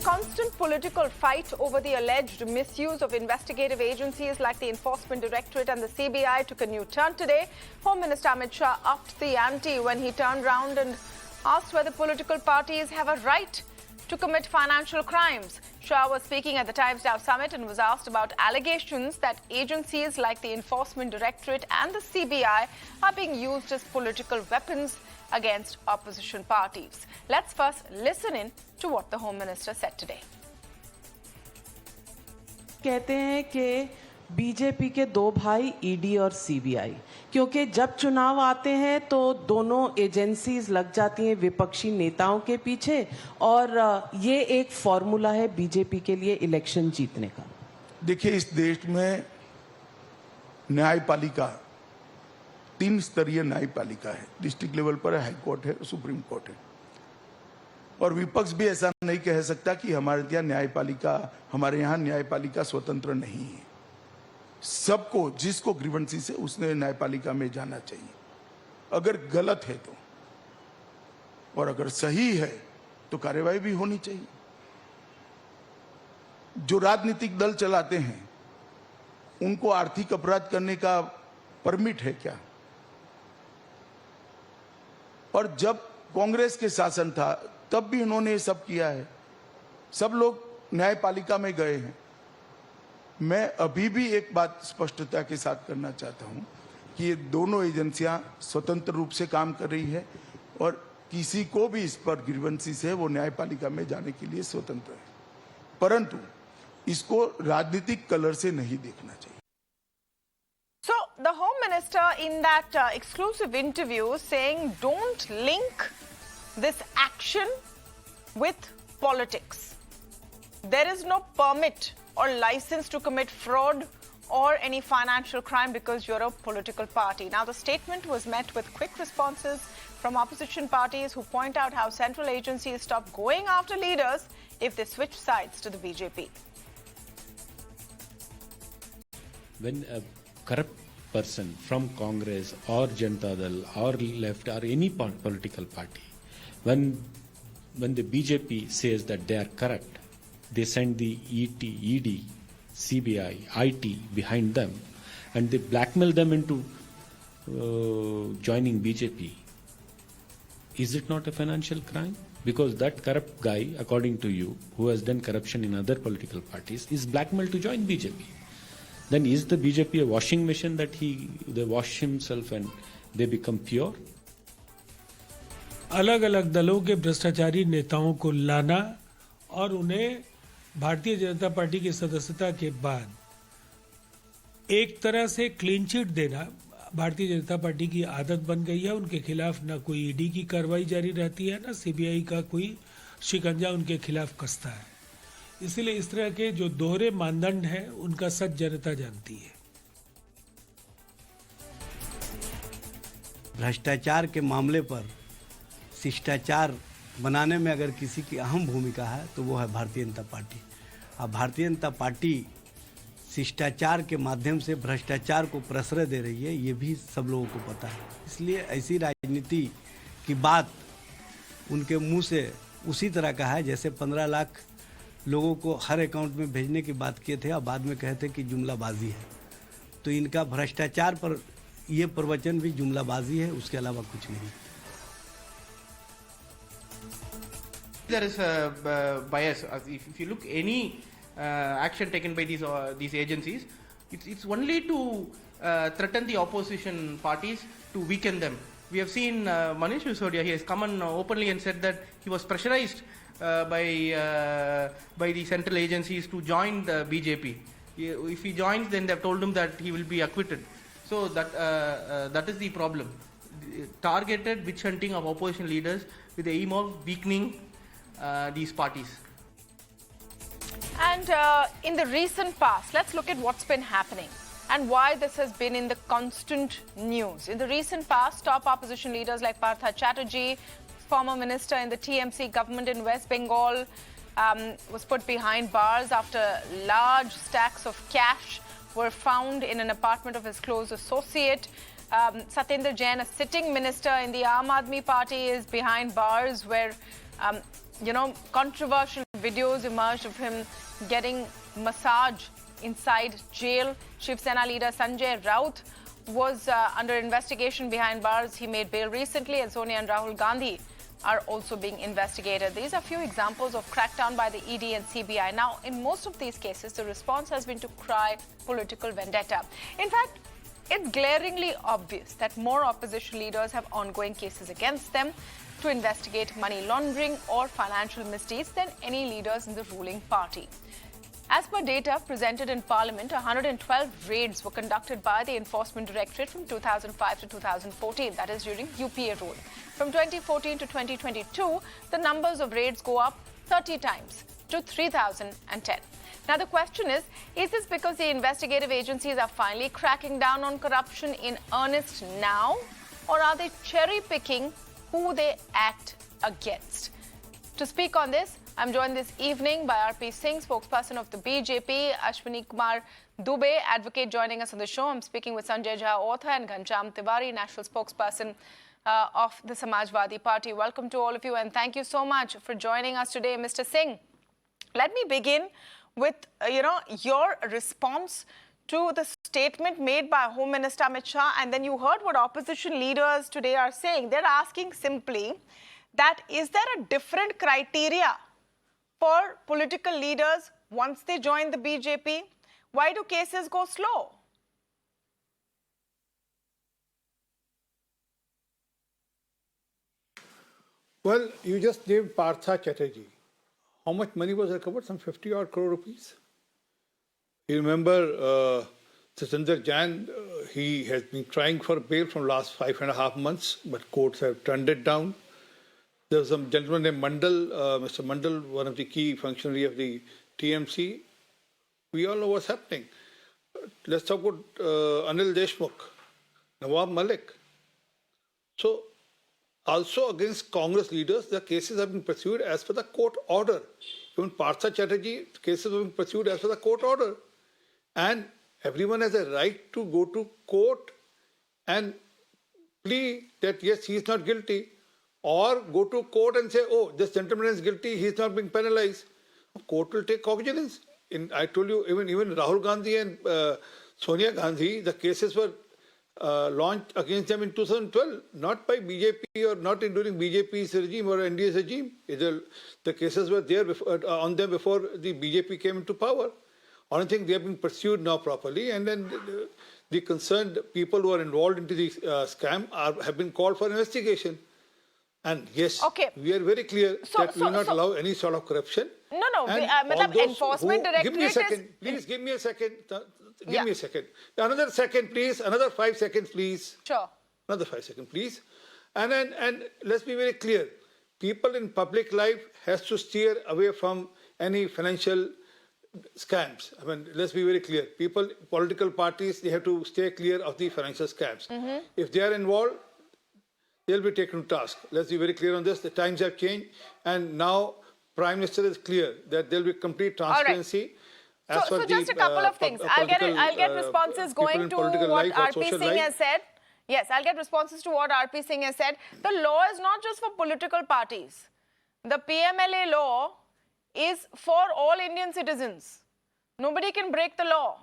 constant political fight over the alleged misuse of investigative agencies like the Enforcement Directorate and the CBI took a new turn today. Home Minister Amit Shah upped the ante when he turned round and asked whether political parties have a right to commit financial crimes. Shah was speaking at the Times Now Summit and was asked about allegations that agencies like the Enforcement Directorate and the CBI are being used as political weapons against opposition parties. Let's first listen in to what the Home Minister said today. कहते हैं कि BJP के दो भाई ED और CBI, क्योंकि जब चुनाव आते हैं तो दोनों एजेंसीज लग जाती हैं विपक्षी नेताओं के पीछे और ये एक फॉर्मूला है बीजेपी के लिए इलेक्शन जीतने का। देखिए, इस देश में न्यायपालिका 3 स्तरीय न्यायपालिका है। डिस्ट्रिक्ट लेवल पर हाई कोर्ट है, सुप्रीम कोर्ट है। और विपक्ष भी ऐसा नहीं कह सकता कि हमारे यहाँ न्यायपालिका स्वतंत्र नहीं है। सबको, जिसको ग्रीवेंसेस है उसने न्यायपालिका में जाना चाहिए, अगर गलत है तो, और अगर सही है तो कार्रवाई भी होनी चाहिए। जो राजनीतिक दल चलाते हैं उनको आर्थिक अपराध करने का परमिट है क्या? और जब कांग्रेस के शासन था तब भी इन्होंने ये सब किया है। सब लोग न्यायपालिका में गए हैं। मैं अभी भी एक बात स्पष्टता के साथ करना चाहता हूं कि ये दोनों एजेंसियां स्वतंत्र रूप से काम कर रही है और किसी को भी इस पर ग्रीवेंसेस है वो न्यायपालिका में जाने के लिए स्वतंत्र है, परंतु इसको राजनीतिक कलर से नहीं देखना चाहिए। So, the Home Minister in that exclusive interview saying don't link this action with politics. There is no permit or license to commit fraud or any financial crime because you're a political party. Now, the statement was met with quick responses from opposition parties who point out how central agencies stop going after leaders if they switch sides to the BJP. When a corrupt person from Congress or Janata Dal or left or any political party, when the BJP says that they are corrupt, they send the ED, CBI, IT behind them and they blackmail them into joining BJP. Is it not a financial crime? Because that corrupt guy, according to you, who has done corruption in other political parties, is blackmailed to join BJP. Then is the BJP a washing machine that they wash himself and they become pure? अलग अलग दलों के भ्रष्टाचारी नेताओं को लाना और उन्हें भारतीय जनता पार्टी की सदस्यता के बाद एक तरह से क्लीन चिट देना भारतीय जनता पार्टी की आदत बन गई है। उनके खिलाफ ना कोई ईडी की कार्रवाई जारी रहती है, ना सीबीआई का कोई शिकंजा उनके खिलाफ कसता है। इसलिए इस तरह के जो दोहरे मानदंड हैं उनका सच जनता जानती है। भ्रष्टाचार के मामले पर शिष्टाचार बनाने में अगर किसी की अहम भूमिका है तो वो है भारतीय जनता पार्टी। अब भारतीय जनता पार्टी शिष्टाचार के माध्यम से भ्रष्टाचार को प्रश्रय दे रही है, ये भी सब लोगों को पता है। इसलिए ऐसी राजनीति की बात उनके मुंह से उसी तरह का है जैसे 15 लाख लोगों को हर अकाउंट में भेजने की बात किए थे और बाद में कहते कि जुमलाबाजी है। तो इनका भ्रष्टाचार पर ये प्रवचन भी जुमलाबाजी है, उसके अलावा कुछ नहीं। There is a bias. If you look any action taken by these agencies, it's only to threaten the opposition parties to weaken them. We have seen Manish Sisodia. He has come on openly and said that he was pressurized by the central agencies to join the BJP. If he joins, then they have told him that he will be acquitted. So that is the problem. Targeted witch hunting of opposition leaders with the aim of weakening these parties. And in the recent past, let's look at what's been happening and why this has been in the constant news. In the recent past, top opposition leaders like Partha Chatterjee, former minister in the TMC government in West Bengal, was put behind bars after large stacks of cash were found in an apartment of his close associate. Satyendra Jain, a sitting minister in the Aam Aadmi Party, is behind bars where controversial videos emerged of him getting massage inside jail. Shiv Sena leader Sanjay Raut was under investigation behind bars. He made bail recently, and Sonia and Rahul Gandhi are also being investigated. These are few examples of crackdown by the ED and CBI. Now, in most of these cases, the response has been to cry political vendetta. In fact, it's glaringly obvious that more opposition leaders have ongoing cases against them to investigate money laundering or financial misdeeds than any leaders in the ruling party. As per data presented in Parliament, 112 raids were conducted by the Enforcement Directorate from 2005 to 2014, that is during UPA rule. From 2014 to 2022, the numbers of raids go up 30 times to 3,010. Now the question is this because the investigative agencies are finally cracking down on corruption in earnest now, or are they cherry-picking who they act against? To speak on this, I'm joined this evening by RP Singh, spokesperson of the BJP, Ashwini Kumar Dubey, advocate, joining us on the show. I'm speaking with Sanjay Jha, author, and Ghanshyam Tiwari, national spokesperson of the Samajwadi Party. Welcome to all of you, and thank you so much for joining us today, Mr. Singh. Let me begin with, your response to the statement made by Home Minister Amit Shah, and then you heard what opposition leaders today are saying. They're asking simply that is there a different criteria for political leaders once they join the BJP? Why do cases go slow? Well, you just named Partha Chatterjee. How much money was recovered? Some 50 odd crore rupees. You remember Satinder Jain, he has been trying for bail from last 5.5 months, but courts have turned it down. There was some gentleman named Mandal, Mr. Mandal, one of the key functionary of the TMC. We all know what's happening. Let's talk about Anil Deshmukh, Nawab Malik. So, also against Congress leaders, the cases have been pursued as per the court order. Even Partha Chatterjee, cases have been pursued as per the court order. And everyone has a right to go to court and plead that yes, he is not guilty. Or go to court and say, oh, this gentleman is guilty, he is not being penalized. The court will take cognizance. I told you, even Rahul Gandhi and Sonia Gandhi, the cases were launched against them in 2012, not by BJP or not during BJP's regime or NDA's regime. The cases were there on them before the BJP came into power. I don't think they have been pursued now properly, and then the concerned people who are involved into the scam have been called for investigation. And yes, we are very clear that we will not allow any sort of corruption. No, enforcement directorate. Give me a second, please. Give me a second. Give me a second. Another second, please. Another 5 seconds, please. Sure. Another 5 seconds, please. And let's be very clear. People in public life has to steer away from any financial scams. I mean, let's be very clear. Political parties, they have to stay clear of the financial scams. If they are involved, they'll be taken to task. Let's be very clear on this. The times have changed, and now Prime Minister is clear that there'll be complete transparency. All right. So just a couple of things. I'll get responses going to what RP Singh has said. Yes, I'll get responses to what RP Singh has said. The law is not just for political parties. The PMLA law is for all Indian citizens. Nobody can break the law.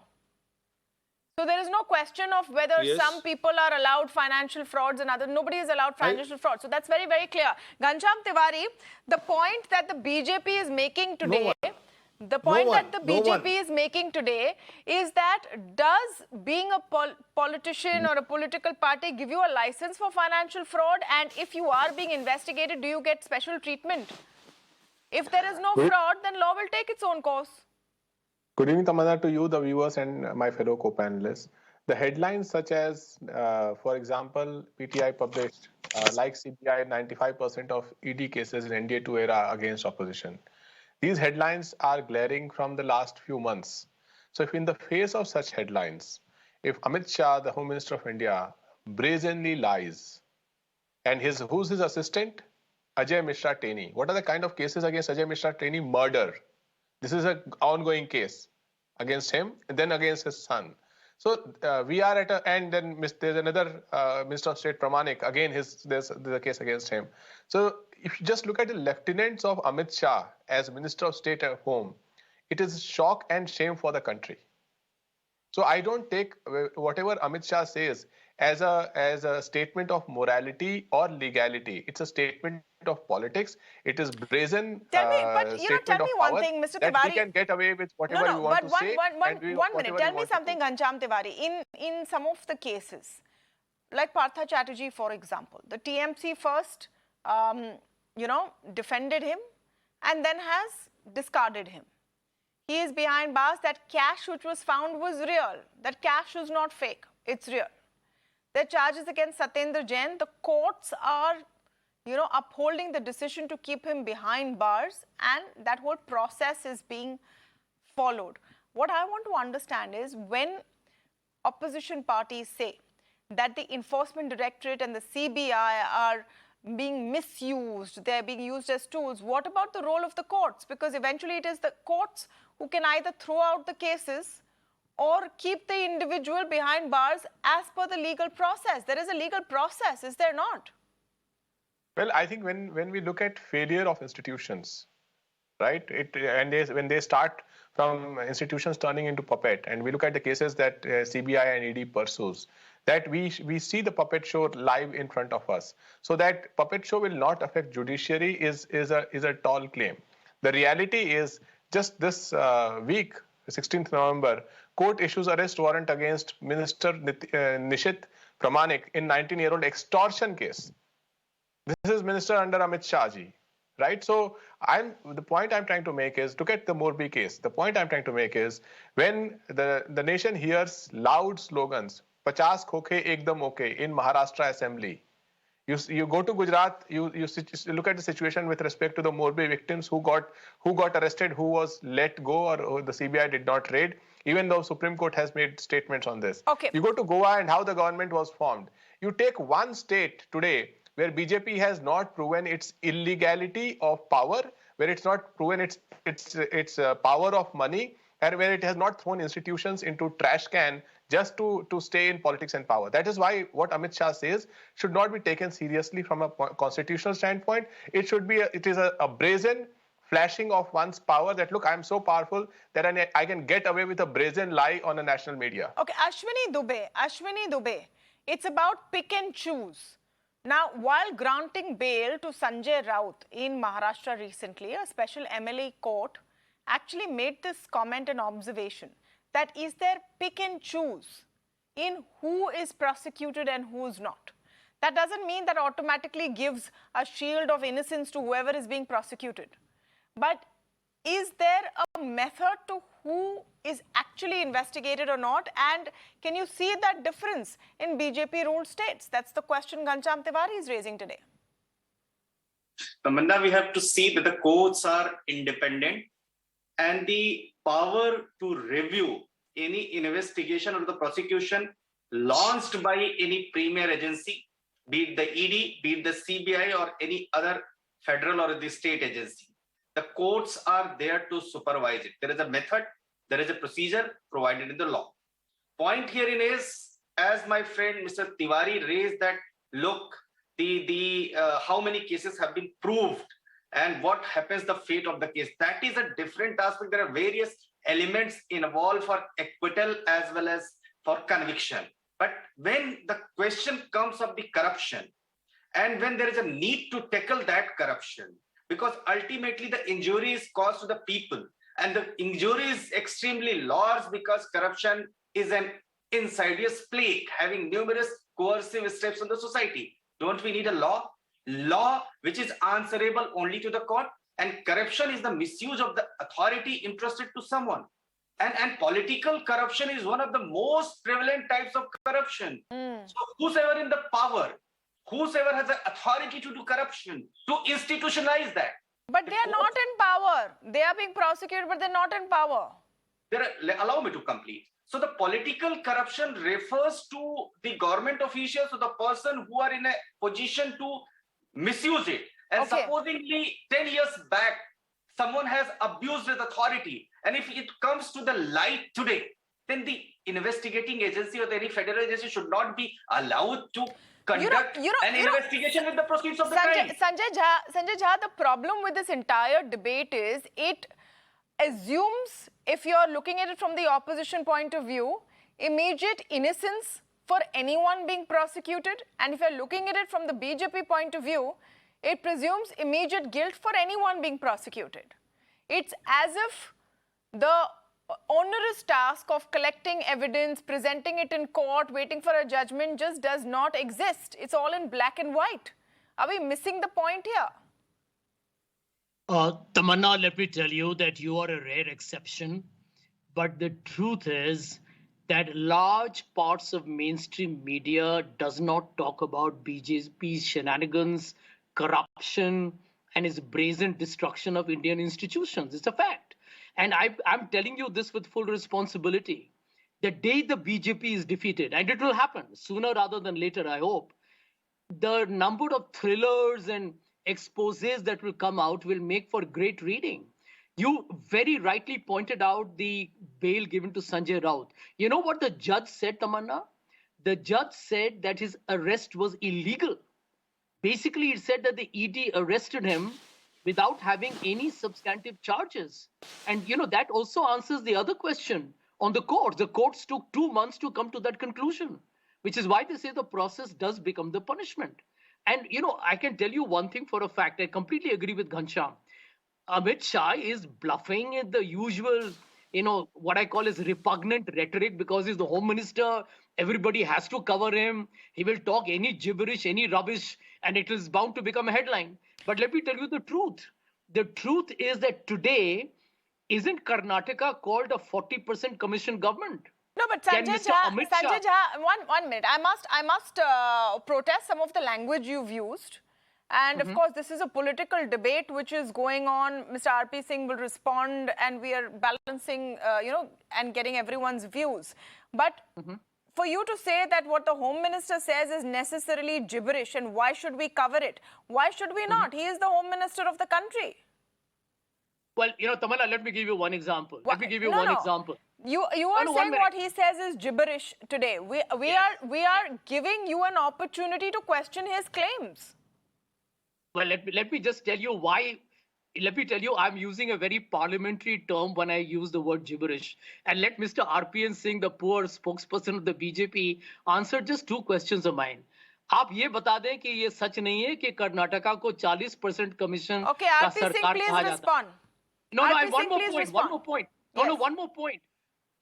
So there is no question of whether some people are allowed financial frauds and others. Nobody is allowed financial fraud. So that's very, very clear. Ghanshyam Tiwari, the point that the BJP is making today, is making today is that does being a politician or a political party give you a license for financial fraud? And if you are being investigated, do you get special treatment? If there is no fraud, then law will take its own course. Good evening, Tamanna, to you, the viewers, and my fellow co-panelists. The headlines such as, for example, PTI published, like CBI, 95% of ED cases in NDA-2 era against opposition. These headlines are glaring from the last few months. So if in the face of such headlines, if Amit Shah, the Home Minister of India, brazenly lies, and who's his assistant? Ajay Mishra Teni. What are the kind of cases against Ajay Mishra Teni? Murder. This is an ongoing case against him and then against his son. So we are at a, and then there's another Minister of State Pramanik, again there's a case against him. So if you just look at the lieutenants of Amit Shah as Minister of State at home, it is shock and shame for the country. So I don't take whatever Amit Shah says as a statement of morality or legality. It's a statement of politics. It is brazen Tell me statement of one power thing, Mr. that Tiwari. we can get away with whatever we want to say. One minute. Tell me something, Ghanshyam Tiwari. In some of the cases, like Partha Chatterjee, for example, the TMC first, defended him and then has discarded him. He is behind bars. That cash which was found was real. That cash was not fake. It's real. There are charges against Satyendra Jain. The courts are, upholding the decision to keep him behind bars, and that whole process is being followed. What I want to understand is, when opposition parties say that the Enforcement Directorate and the CBI are being misused, they're being used as tools, what about the role of the courts? Because eventually it is the courts who can either throw out the cases or keep the individual behind bars as per the legal process. There is a legal process, is there not? Well, I think when we look at failure of institutions, right, when they start from institutions turning into puppet, and we look at the cases that CBI and ED pursues, that we see the puppet show live in front of us. So that puppet show will not affect judiciary is a tall claim. The reality is, just this week, 16th November, court issues arrest warrant against Minister Nishit Pramanik in 19-year-old extortion case. This is minister under Amit Shah ji, right? So the point I'm trying to make is, look at the Morbi case. The point I'm trying to make is, when the nation hears loud slogans, 50 khokhe ekdam okay in Maharashtra Assembly, you go to Gujarat, you look at the situation with respect to the Morbi victims who got arrested, who was let go, or the CBI did not raid, even though Supreme Court has made statements on this. Okay. You go to Goa and how the government was formed. You take one state today where BJP has not proven its illegality of power, where it's not proven its power of money, and where it has not thrown institutions into trash can just to stay in politics and power. That is why what Amit Shah says should not be taken seriously from a constitutional standpoint. It is a brazen flashing of one's power that, look, I'm so powerful that I can get away with a brazen lie on a national media. Okay, Ashwini Dubey, it's about pick and choose. Now, while granting bail to Sanjay Raut in Maharashtra recently, a special MLA court actually made this comment and observation, that is there pick and choose in who is prosecuted and who is not. That doesn't mean that automatically gives a shield of innocence to whoever is being prosecuted. But is there a method to who is actually investigated or not? And can you see that difference in BJP-ruled states? That's the question Ghanshyam Tiwari is raising today. Tamanna, we have to see that the courts are independent, and the power to review any investigation or the prosecution launched by any premier agency, be it the ED, be it the CBI, or any other federal or the state agency. The courts are there to supervise it. There is a method, there is a procedure provided in the law. Point herein is, as my friend Mr. Tiwari raised, that look, how many cases have been proved and what happens the fate of the case. That is a different aspect. There are various elements involved for acquittal as well as for conviction. But when the question comes of the corruption, and when there is a need to tackle that corruption, because ultimately the injury is caused to the people, and the injury is extremely large because corruption is an insidious plague having numerous coercive steps on the society. Don't we need a law which is answerable only to the court? And corruption is the misuse of the authority entrusted to someone. And political corruption is one of the most prevalent types of corruption. So whosoever in the power, whosoever has the authority to do corruption, to institutionalize that. But they are not in power. They are being prosecuted, but they're not in power. Allow me to complete. So the political corruption refers to the government officials, or the person who are in a position to misuse it. And supposedly 10 years back, someone has abused his authority. And if it comes to the light today, then the investigating agency or any federal agency should not be allowed to conduct an investigation with the proceeds of the crime. Sanjay Jha, the problem with this entire debate is it assumes, if you're looking at it from the opposition point of view, immediate innocence for anyone being prosecuted. And if you're looking at it from the BJP point of view, it presumes immediate guilt for anyone being prosecuted. It's as if the onerous task of collecting evidence, presenting it in court, waiting for a judgment just does not exist. It's all in black and white. Are we missing the point here? Tamanna, let me tell you that you are a rare exception. But the truth is that large parts of mainstream media does not talk about BJP's shenanigans, corruption, and its brazen destruction of Indian institutions. It's a fact. And I'm telling you this with full responsibility. The day the BJP is defeated, and it will happen sooner rather than later, I hope, the number of thrillers and exposés that will come out will make for great reading. You very rightly pointed out the bail given to Sanjay Raut. You know what the judge said, Tamanna? The judge said that his arrest was illegal. Basically, it said that the ED arrested him without having any substantive charges. And, that also answers the other question on the courts. The courts took 2 months to come to that conclusion, which is why they say the process does become the punishment. And, I can tell you one thing for a fact. I completely agree with Ghanshyam. Amit Shah is bluffing in the usual, what I call as repugnant rhetoric because he's the home minister. Everybody has to cover him. He will talk any gibberish, any rubbish, and it is bound to become a headline. But let me tell you the truth. The truth is that today, isn't Karnataka called a 40% commission government? No, but Sanjay Jha, one minute. I must protest some of the language you've used. And of course, this is a political debate which is going on. Mr. R.P. Singh will respond, and we are balancing, and getting everyone's views. But for you to say that what the Home Minister says is necessarily gibberish, and why should we cover it? Why should we not? He is the Home Minister of the country. Well, Tamanna, let me give you one example. Let me give you one example. You are saying what he says is gibberish today. We are giving you an opportunity to question his claims. Well, let me just tell you why. Let me tell you, I'm using a very parliamentary term when I use the word gibberish. And let Mr. R.P. Singh, the poor spokesperson of the BJP, answer just 2 questions of mine. आप ये बता दें कि ये सच नहीं है कि कर्नाटका को 40% कमीशन का सरकार कहा जाता है. No, one more point. One more point.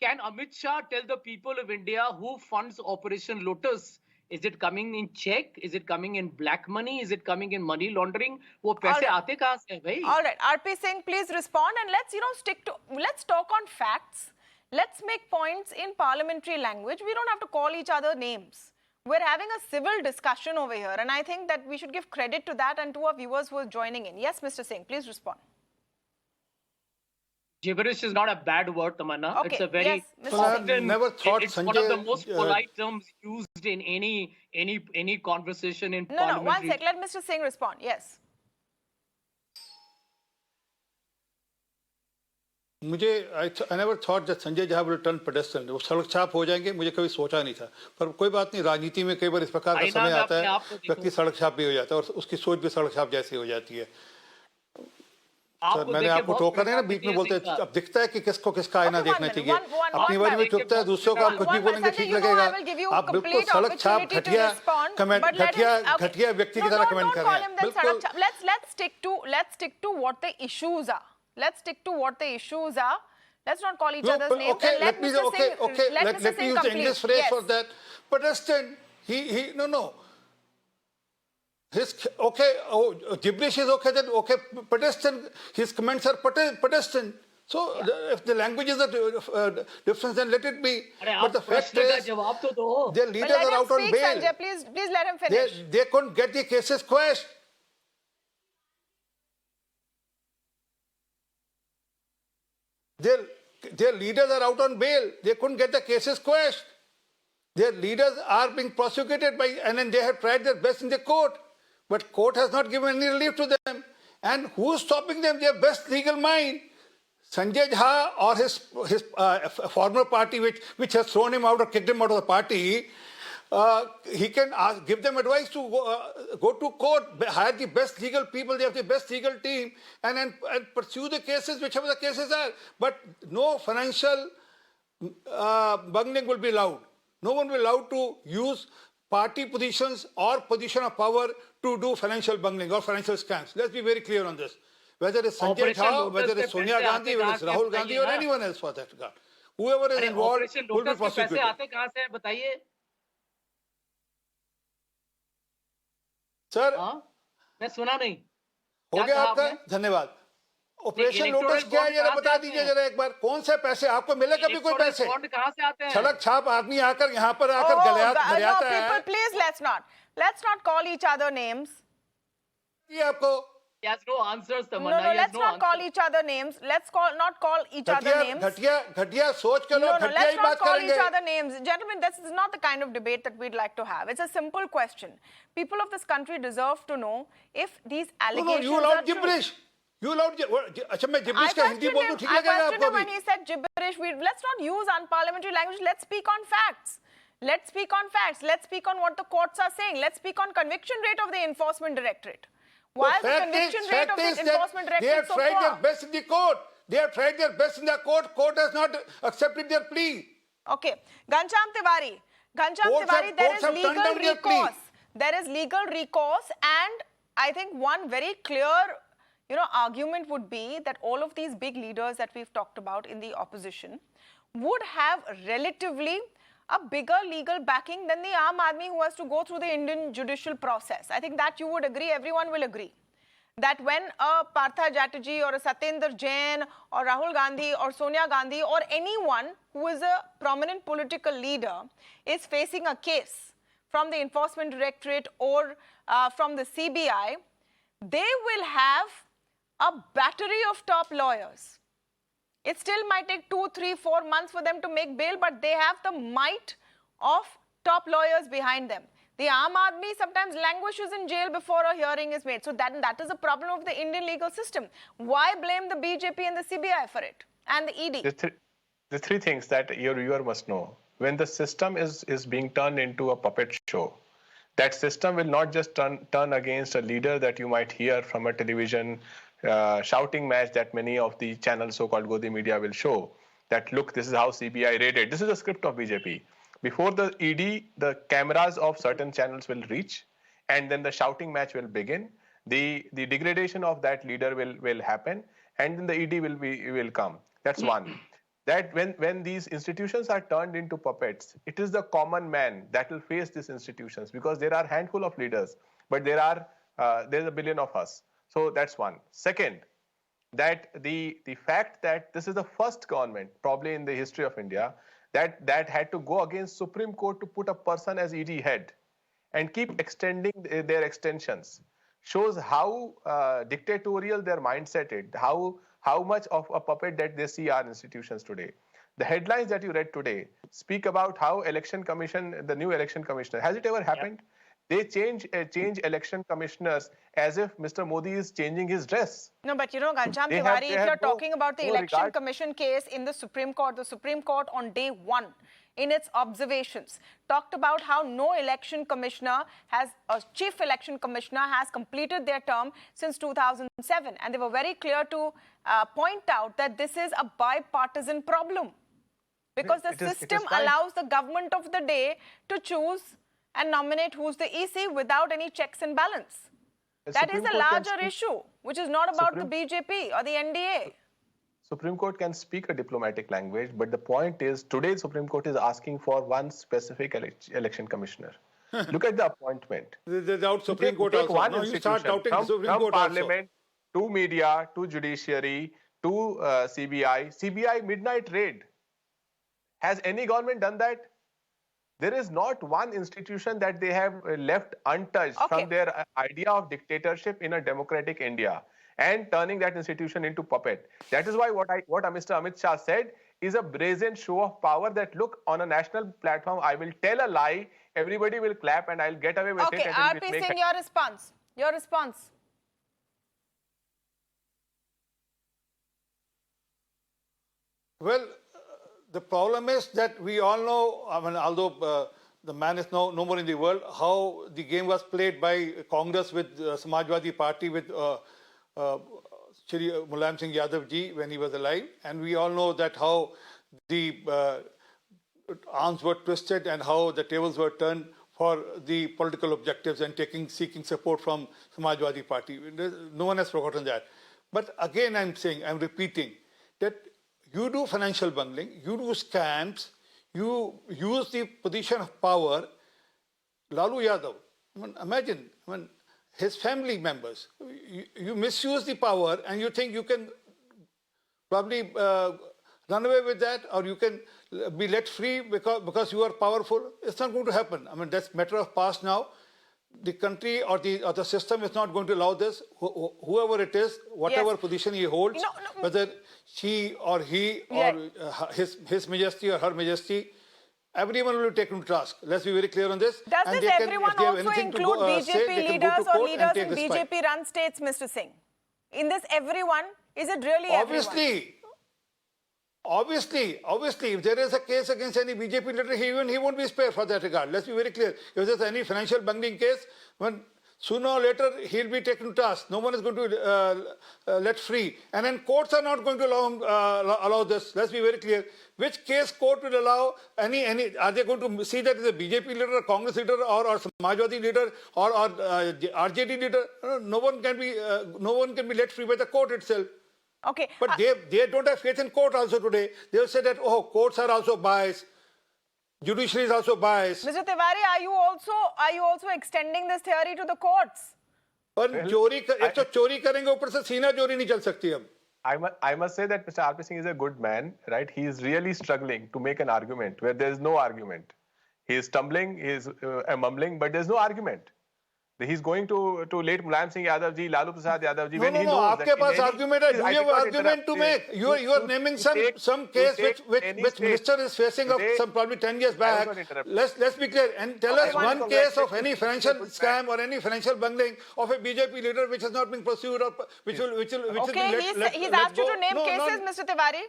Can Amit Shah tell the people of India who funds Operation Lotus? Is it coming in check? Is it coming in black money? Is it coming in money laundering? वो पैसे आते कहाँ से हैं भाई? All right, R.P. Singh, please respond, and let's talk on facts. Let's make points in parliamentary language. We don't have to call each other names. We're having a civil discussion over here, and I think that we should give credit to that and to our viewers who are joining in. Yes, Mr. Singh, please respond. Gibberish is not a bad word, Tamanna. Okay, it's a very never thought it's one of the most polite terms used in any conversation in parliamentary. No, one sec. Let Mr. Singh respond. Yes. I never thought that Sanjay Jha will turn pedestrian. वो सड़क छाप हो जाएंगे, मुझे कभी सोचा नहीं था. पर कोई बात नहीं, राजनीति में कई बार इस प्रकार का समय आता है, व्यक्ति सड़क छाप भी हो जाता है और उसकी सोच भी सड़क छाप जैसी हो जाती है. सर, मैंने आपको टोका नहीं ना, बीच में बोलते हैं, अब दिखता है कि किसको किसका आईना देखना चाहिए. अपनी बारी में चुपता है, दूसरों का आप कुछ भी बोलेंगे ठीक लगेगा. आप बिल्कुल सड़क छाप घटिया व्यक्ति की तरह कमेंट कर रहे हैं. बिल्कुल. Let's stick to what the issues are. Let's stick to what the issues are. Let's not call each other's names. Okay, let me use the English phrase for that. Pedestrian, no. Gibberish is okay, then okay, pedestrian, his comments are pedestrian. So if the language is a difference, then let it be. But the fact is, their leaders are out on bail. Sanjay, please let him finish. They couldn't get the cases quashed. Their leaders are out on bail. They couldn't get the cases quashed. Their leaders are being prosecuted and then they have tried their best in the court. But court has not given any relief to them. And who's stopping them? Their best legal mind. Sanjay Jha or his former party, which has thrown him out or kicked him out of the party, he can give them advice to go to court, hire the best legal people, they have the best legal team, and pursue the cases, whichever the cases are. But no financial bungling will be allowed. No one will be allowed to use party positions or position of power to do financial bungling or financial scams. Let's be very clear on this. Whether it's Sanjay Jha, whether it's Sonia Gandhi, whether it's Rahul Gandhi or anyone else for that regard. Whoever is involved will be prosecuted. Sir मैं सुना नहीं हो गया आपका धन्यवाद operation lotus क्या है जरा बता दीजिए जरा एक बार कौन से पैसे आपको मिले कभी कोई पैसे कहाँ से आते हैं सड़क छाप आदमी आकर यहाँ पर आकर गलियाता है please let's not call each other names ये आपको He has no answers, No, let's not call each other names. Let's not call each other names. घटिया सोच के लोग घटिया ही बात करेंगे. Let's not call each other names. Gentlemen, this is not the kind of debate that we'd like to have. It's a simple question. People of this country deserve to know if these allegations you allowed gibberish. You allowed अच्छा मैं gibberish का हिंदी बोल दूँ ठीक लगेगा आपको I questioned him when he said gibberish. Let's not use unparliamentary language. Let's speak on facts. Let's speak on facts. Let's speak on what the courts are saying. Let's speak on conviction rate of the Enforcement Directorate. Why is the conviction rate of the Enforcement Directorate so poor? They have tried their best in the court. They have tried their best in the court. Court has not accepted their plea. Okay. Ghanshyam Tiwari, there is legal recourse. There is legal recourse, and I think one very clear, argument would be that all of these big leaders that we've talked about in the opposition would have relatively a bigger legal backing than the Aam Aadmi who has to go through the Indian judicial process. I think that you would agree, everyone will agree, that when a Partha Chatterjee or a Satyendra Jain or Rahul Gandhi or Sonia Gandhi or anyone who is a prominent political leader is facing a case from the Enforcement Directorate or from the CBI, they will have a battery of top lawyers. It still might take 2, 3, 4 months for them to make bail, but they have the might of top lawyers behind them. The Aam Aadmi sometimes languishes in jail before a hearing is made. So that is a problem of the Indian legal system. Why blame the BJP and the CBI for it and the ED? The three things that your viewer must know. When the system is being turned into a puppet show, that system will not just turn against a leader that you might hear from a television shouting match that many of the channels, so-called Godi media, will show. That, look, this is how CBI raided. This is the script of BJP. Before the ED, the cameras of certain channels will reach, and then the shouting match will begin. The degradation of that leader will happen, and then the ED will come. That's one. That when these institutions are turned into puppets, it is the common man that will face these institutions, because there are a handful of leaders, but there's a billion of us. So that's one. Second, that the fact that this is the first government, probably in the history of India, that had to go against Supreme Court to put a person as ED head and keep extending their extensions, shows how dictatorial their mindset is, how much of a puppet that they see our institutions today. The headlines that you read today speak about how election commission, the new election commissioner, has it ever happened? Yeah. They change election commissioners as if Mr. Modi is changing his dress. No, but Ghanshyam Tiwari, if you're talking about the election commission case in the Supreme Court on day one, in its observations, talked about how no election commissioner chief election commissioner has completed their term since 2007. And they were very clear to point out that this is a bipartisan problem. Because the system allows the government of the day to choose and nominate who's the EC without any checks and balance. That is a larger issue, which is not about the BJP or the NDA. Supreme Court can speak a diplomatic language, but the point is, today Supreme Court is asking for one specific election commissioner. Look at the appointment. Without Supreme Court also. One no, you start doubting the Supreme Court Parliament also. To media, to judiciary, to CBI. CBI midnight raid. Has any government done that? There is not one institution that they have left untouched from their idea of dictatorship in a democratic India and turning that institution into puppet. That is why what Mr. Amit Shah said is a brazen show of power that, look, on a national platform, I will tell a lie, everybody will clap and I'll get away with it. Okay, RP Singh, your response. Your response. Well, the problem is that we all know, I mean, although the man is no more in the world, how the game was played by Congress with Samajwadi Party with Shri Mulayam Singh Yadav ji when he was alive. And we all know that how the arms were twisted and how the tables were turned for the political objectives and seeking support from Samajwadi Party. No one has forgotten that. But again, I'm repeating that you do financial bungling, you do scams, you use the position of power. Lalu Yadav, imagine, his family members, you misuse the power and you think you can probably run away with that, or you can be let free because you are powerful. It's not going to happen. I mean, that's a matter of past now. The country or the system is not going to allow this. Whoever it is, whatever position he holds, whether she or he or his majesty or her majesty, everyone will be taken to task. Let's be very clear on this. Does this everyone also include BJP leaders or leaders in BJP-run states, Mr. Singh? In this everyone, is it really everyone? Obviously, if there is a case against any BJP leader, he won't be spared for that regard. Let's be very clear. If there's any financial bungling case, sooner or later he'll be taken to task. No one is going to let free. And then courts are not going to allow this. Let's be very clear. Which case court will allow any? Are they going to see that as a BJP leader, or Congress leader, or Samajwadi leader, or RJD leader? No one can be let free by the court itself. Okay. But they don't have faith in court also today. They'll say that, oh, courts are also biased. Judiciary is also biased. Mr. Tiwari, are you also extending this theory to the courts? But chori karenge upar se seena chori nahi chal sakti ab. I must say that Mr. R.P. Singh is a good man, right? He is really struggling to make an argument where there is no argument. He is stumbling, he is mumbling, but there is no argument. He's going to late Mulayam Singh Yadav ji, Lalu Prasad Yadav ji. No, आपके पास argument है. Do you have argument to make? You are naming some case which minister is facing of some probably 10 years back. Let's be clear and tell us one case of any financial scam or any financial bungling of a BJP leader which has not been pursued or which will he's asked you to name cases, Mr. Tiwari.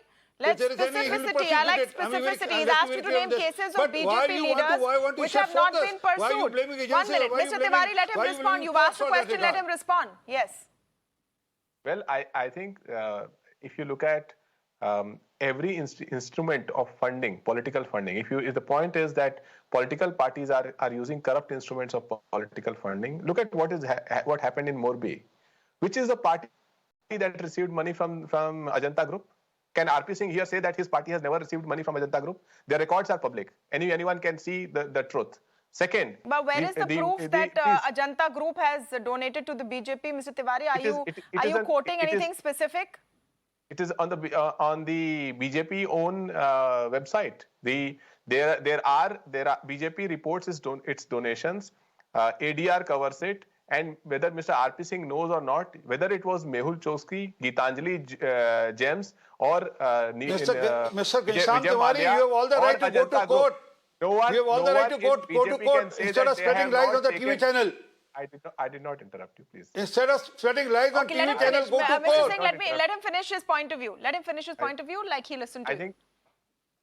Let's specificity. I like specificity. He's asked you to name cases of BJP leaders which have not been pursued. 1 minute. Mr. Tiwari, let him respond. You've asked a question, let him respond. Yes. Well, I think if you look at every instrument of funding, political funding, if the point is that political parties are using corrupt instruments of political funding, look at what happened in Morbi. Which is the party that received money from Ajanta Group? Can R.P. Singh here say that his party has never received money from Ajanta Group? Their records are public. Anyone can see the truth. Second, but where is the proof that Ajanta Group has donated to the BJP, Mr. Tiwari? Are you quoting anything specific? It is on the BJP own website. There are BJP reports its donations. ADR covers it. And whether Mr. R.P. Singh knows or not, whether it was Mehul Choksky, Geetanjali Gems, or Mr. Ghanshyam Tiwari, you have all the right to go to court. You have all the right to go to court instead of spreading lies on the TV channel. I did not interrupt you, please. Instead of spreading lies on TV channel, go to court. Let him finish his point of view. Let him finish his point of view like he listened to.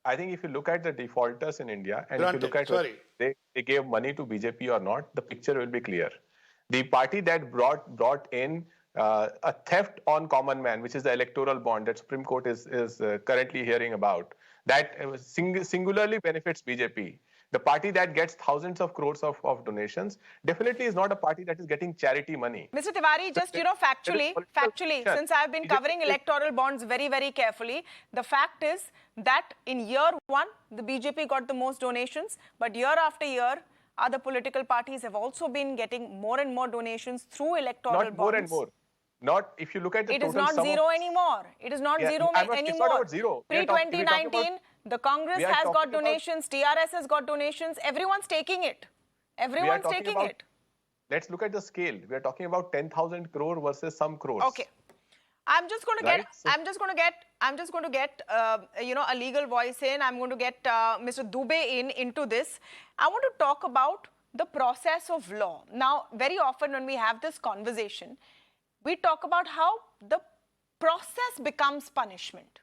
I think if you look at the defaulters in India, and if you look at whether they gave money to BJP or not, the picture will be clear. The party that brought in a theft on common man, which is the electoral bond that Supreme Court is currently hearing about, that singularly benefits BJP. The party that gets thousands of crores of donations definitely is not a party that is getting charity money. Mr. Tiwari, just, factually, since I've been covering electoral bonds very, very carefully, the fact is that in year one, the BJP got the most donations, but year after year, other political parties have also been getting more and more donations through electoral bonds. Not more and more. Not if you look at the total sum. It is not zero anymore. It is not zero anymore. It's not about zero. Pre-2019, the Congress has got donations, TRS has got donations. Everyone's taking it. Everyone's taking it. Let's look at the scale. We are talking about 10,000 crore versus some crores. Okay. I'm just going to get a legal voice in. I'm going to get Mr. Dubey into this. I want to talk about the process of law. Now, very often when we have this conversation, we talk about how the process becomes punishment.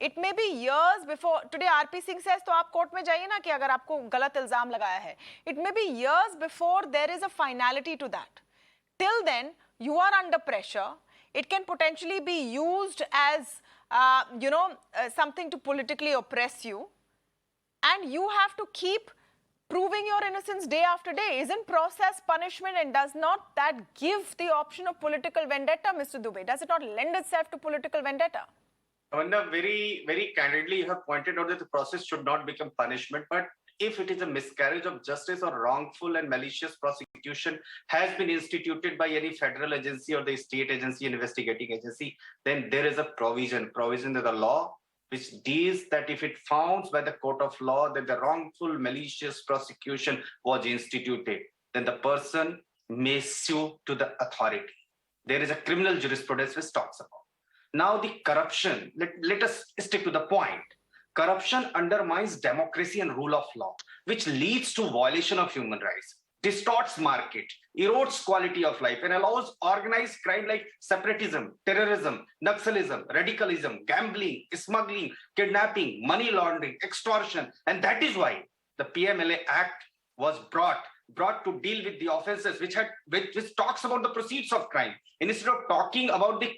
It may be years before. Today RP Singh says तो आप court में जाइए ना कि अगर आपको गलत इल्जाम लगाया है. It may be years before there is a finality to that. Till then, you are under pressure. It can potentially be used as something to politically oppress you, and you have to keep proving your innocence day after day. Isn't process punishment, and does not that give the option of political vendetta, Mr. Dubey? Does it not lend itself to political vendetta? Wanda, very, very candidly, you have pointed out that the process should not become punishment, but if it is a miscarriage of justice or wrongful and malicious prosecution has been instituted by any federal agency or the state agency, investigating agency, then there is a provision of the law which deals that if it found by the court of law that the wrongful malicious prosecution was instituted, then the person may sue to the authority. There is a criminal jurisprudence which talks about. Now the corruption, let us stick to the point. Corruption undermines democracy and rule of law, which leads to violation of human rights, distorts market, erodes quality of life, and allows organized crime like separatism, terrorism, Naxalism, radicalism, gambling, smuggling, kidnapping, money laundering, extortion. And that is why the PMLA Act was brought to deal with the offenses which talks about the proceeds of crime. Instead of talking about the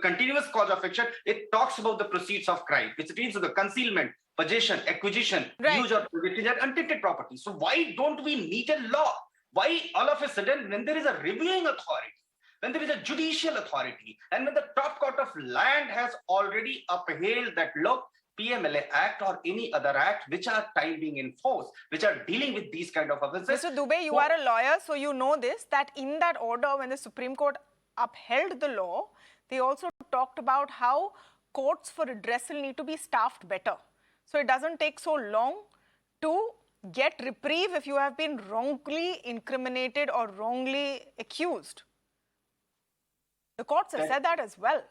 continuous cause of action, it talks about the proceeds of crime, which means the concealment, possession, acquisition, use or possession of untainted property. So why don't we need a law? Why all of a sudden, when there is a reviewing authority, when there is a judicial authority, and when the top court of land has already upheld that, look, PMLA Act or any other act which are time being enforced, which are dealing with these kind of offenses. Mr. Dubey, you are a lawyer, so you know this, that in that order, when the Supreme Court upheld the law, they also talked about how courts for redressal need to be staffed better. So it doesn't take so long to get reprieve if you have been wrongly incriminated or wrongly accused. The courts have said that as well.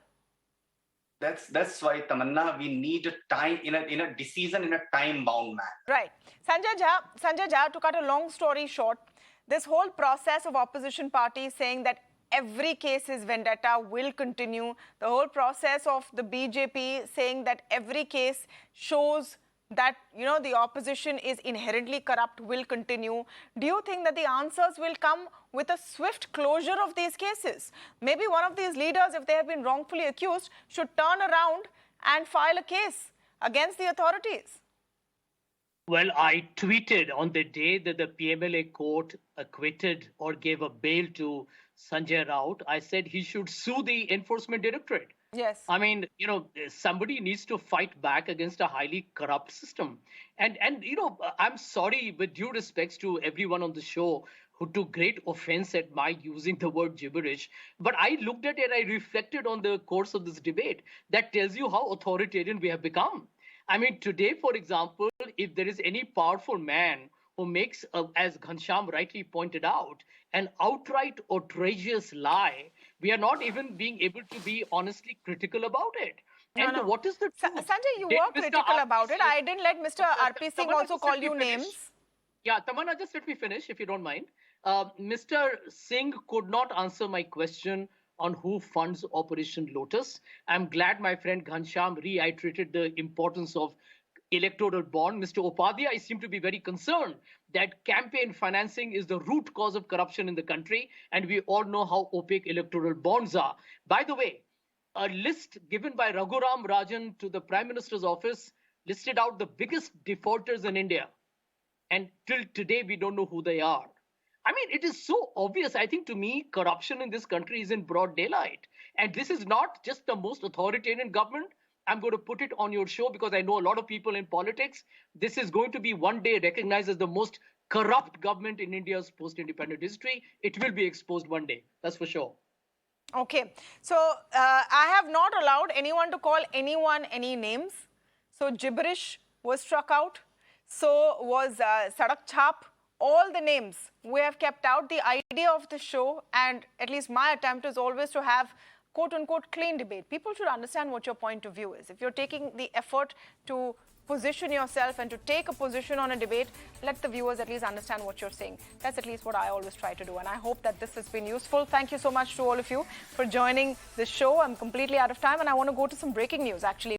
That's why, Tamanna, we need a time in a decision in a time-bound manner. Right. Sanjay Jha, to cut a long story short, this whole process of opposition parties saying that every case is vendetta will continue. The whole process of the BJP saying that every case shows that, the opposition is inherently corrupt will continue. Do you think that the answers will come with a swift closure of these cases? Maybe one of these leaders, if they have been wrongfully accused, should turn around and file a case against the authorities. Well, I tweeted on the day that the PMLA court acquitted or gave a bail to Sanjay Raut. I said he should sue the Enforcement Directorate. Yes. I mean, somebody needs to fight back against a highly corrupt system. And I'm sorry, with due respects to everyone on the show who took great offense at my using the word gibberish, but I looked at it, I reflected on the course of this debate. That tells you how authoritarian we have become. I mean, today, for example, if there is any powerful man who makes, as Ghanshyam rightly pointed out, an outright outrageous lie, we are not even being able to be honestly critical about it. And what is the truth? Sanjay, you were critical about it. I didn't let Mr. RP Singh also call you names. Yeah, Tamanna, just let me finish, if you don't mind. Mr. Singh could not answer my question on who funds Operation Lotus. I'm glad my friend Ghanshyam reiterated the importance of electoral bond. Mr. Upadhyay, I seem to be very concerned that campaign financing is the root cause of corruption in the country, and we all know how opaque electoral bonds are. By the way, a list given by Raghuram Rajan to the Prime Minister's office listed out the biggest defaulters in India, and till today we don't know who they are. I mean, it is so obvious. I think, to me, corruption in this country is in broad daylight. And this is not just the most authoritarian government. I'm going to put it on your show because I know a lot of people in politics. This is going to be one day recognized as the most corrupt government in India's post-independent history. It will be exposed one day. That's for sure. Okay. So I have not allowed anyone to call anyone any names. So gibberish was struck out. So was Sadak Chhap. All the names we have kept out. The idea of the show, and at least my attempt, is always to have quote-unquote clean debate. People should understand what your point of view is. If you're taking the effort to position yourself and to take a position on a debate, let the viewers at least understand what you're saying. That's at least what I always try to do, and I hope that this has been useful. Thank you so much to all of you for joining this show. I'm completely out of time, and I want to go to some breaking news, actually.